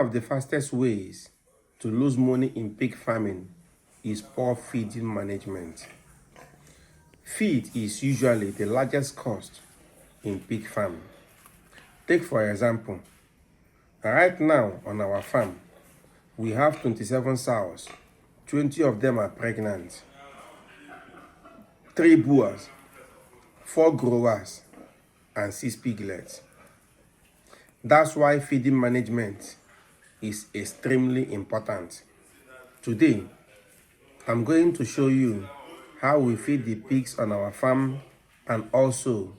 of the fastest ways to lose money in pig farming is poor feeding management. Feed is usually the largest cost in pig farming. Take for example, right now on our farm, we have 27 sows, 20 of them are pregnant, 3 boars, 4 growers, and 6 piglets. That's why feeding management is extremely important. Today, I'm going to show you how we feed the pigs on our farm and also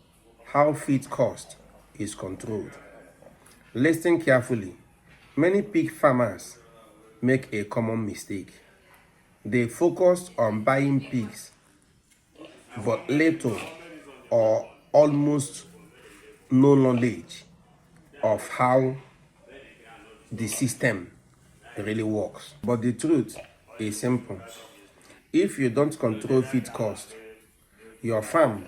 how feed cost is controlled. Listen carefully. Many pig farmers make a common mistake. They focus on buying pigs, but little or almost no knowledge of how the system really works. But the truth is simple. If you don't control feed cost, your farm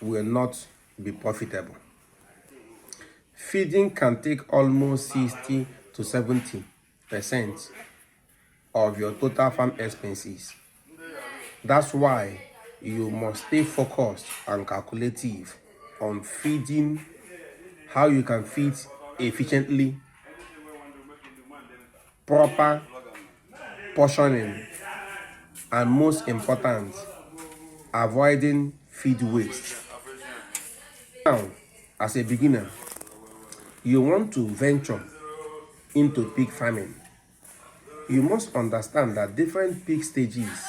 will not be profitable. Feeding can take almost 60 to 70% of your total farm expenses. That's why you must stay focused and calculative on feeding, how you can feed efficiently, proper portioning, and most important, avoiding feed waste. Now, as a beginner, you want to venture into pig farming, you must understand that different pig stages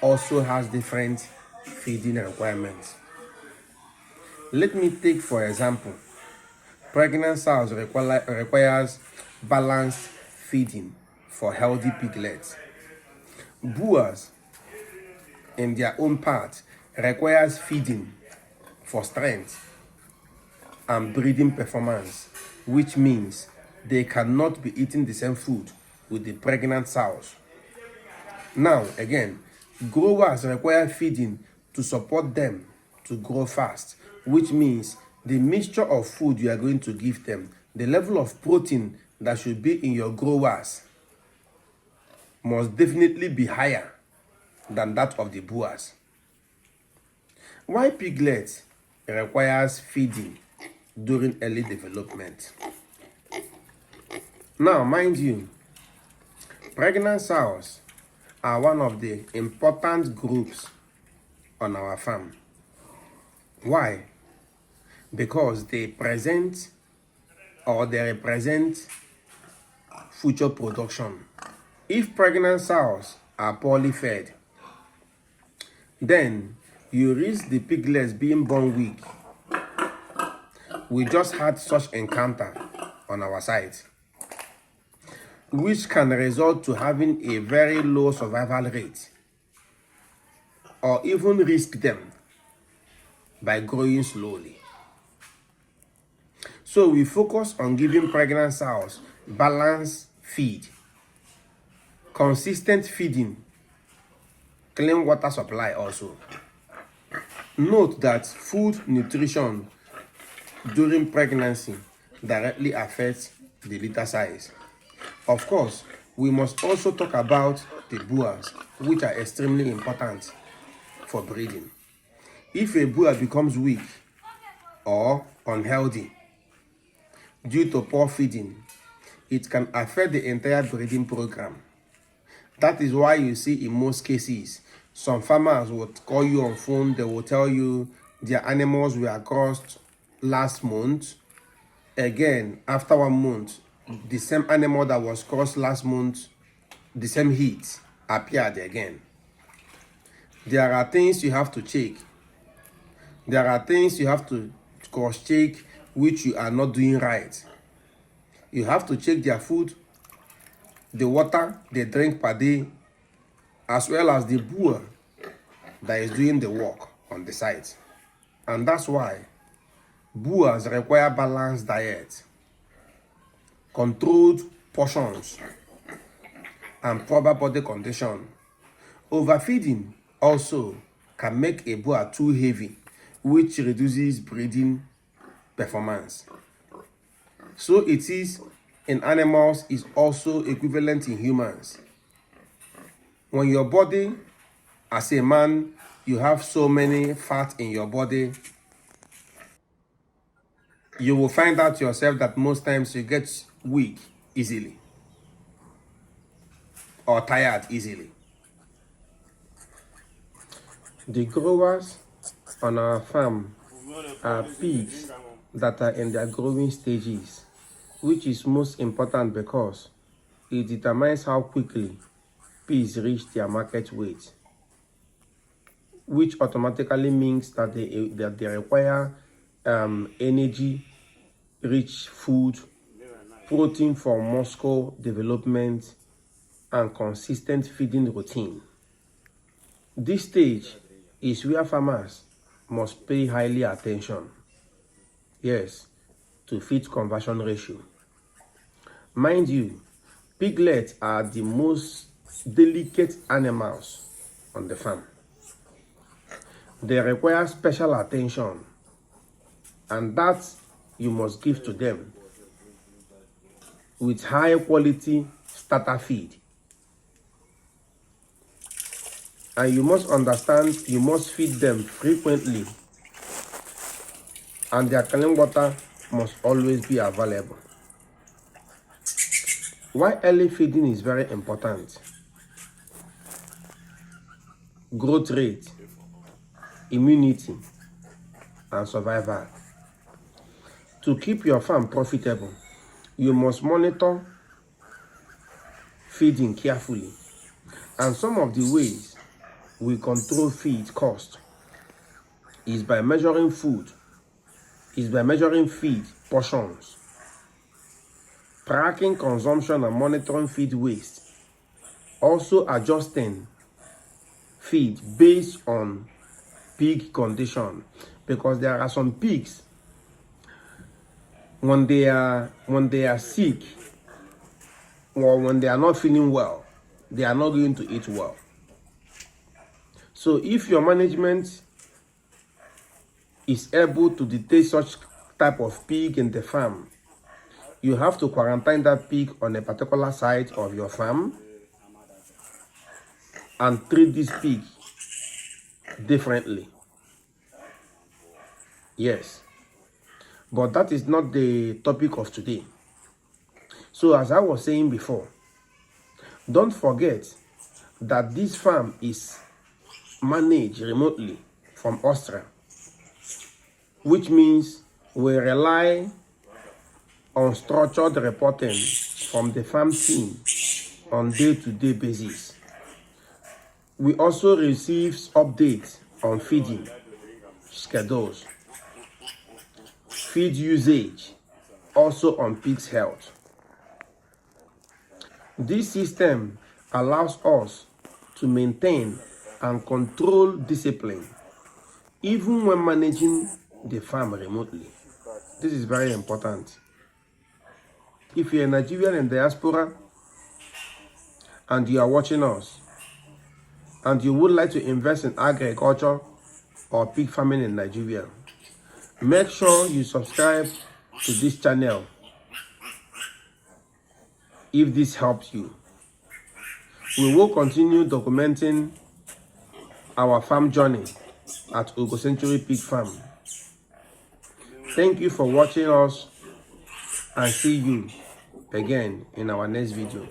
also has different feeding requirements. Let me take for example, pregnant sows requires balanced feeding for healthy piglets. Boars, in their own part, requires feeding for strength and breeding performance, which means they cannot be eating the same food with the pregnant sows. Now, again, growers require feeding to support them to grow fast, which means the mixture of food you are going to give them, the level of protein that should be in your growers must definitely be higher than that of the boars. Why piglets requires feeding during early development? Now, mind you, pregnant sows are one of the important groups on our farm. Why? Because they represent future production. If pregnant sows are poorly fed, then you risk the piglets being born weak. We just had such encounter on our site, which can result to having a very low survival rate, or even risk them by growing slowly. So we focus on giving pregnant sows balanced feed, consistent feeding, clean water supply also. Note that food nutrition during pregnancy directly affects the litter size. Of course, we must also talk about the boars, which are extremely important for breeding. If a boar becomes weak or unhealthy due to poor feeding, it can affect the entire breeding program. That is why you see in most cases, some farmers would call you on phone, they will tell you their animals were crossed last month. Again, after 1 month, the same animal that was crossed last month, the same heat appeared again. There are things you have to check. There are things you have to cross-check which you are not doing right. You have to check their food, the water they drink per day, as well as the boar that is doing the work on the site. And that's why boars require balanced diet, controlled portions, and proper body condition. Overfeeding also can make a boar too heavy, which reduces breeding performance. So it is in animals is also equivalent in humans. When your body, as a man, you have so many fat in your body, you will find out yourself that most times you get weak easily or tired easily. The growers on our farm are pigs that are in their growing stages, which is most important because it determines how quickly pigs reach their market weight, which automatically means that they require energy-rich food, protein for muscle development, and consistent feeding routine. This stage is where farmers must pay highly attention, yes, to feed conversion ratio. Mind you, piglets are the most delicate animals on the farm. They require special attention, and that you must give to them with high quality starter feed. And you must understand, you must feed them frequently, and their clean water must always be available. Why early feeding is very important? Growth rate, immunity, and survival. To keep your farm profitable, you must monitor feeding carefully. And some of the ways we control feed cost is by measuring feed portions, tracking consumption and monitoring feed waste, also adjusting feed based on pig condition, because there are some pigs when they are sick or when they are not feeling well, they are not going to eat well. So if your management is able to detect such type of pig in the farm, you have to quarantine that pig on a particular side of your farm and treat this pig differently. Yes, but that is not the topic of today. So as I was saying before, don't forget that this farm is managed remotely from Austria, which means we rely on structured reporting from the farm team on day-to-day basis. We also receive updates on feeding schedules, feed usage, also on pigs' health. This system allows us to maintain and control discipline even when managing the farm remotely. This is very important. If you're a Nigerian in diaspora and you are watching us and you would like to invest in agriculture or pig farming in Nigeria, make sure you subscribe to this channel if this helps you. We will continue documenting our farm journey at Ugocentury Pig Farm. Thank you for watching us, and see you again in our next video.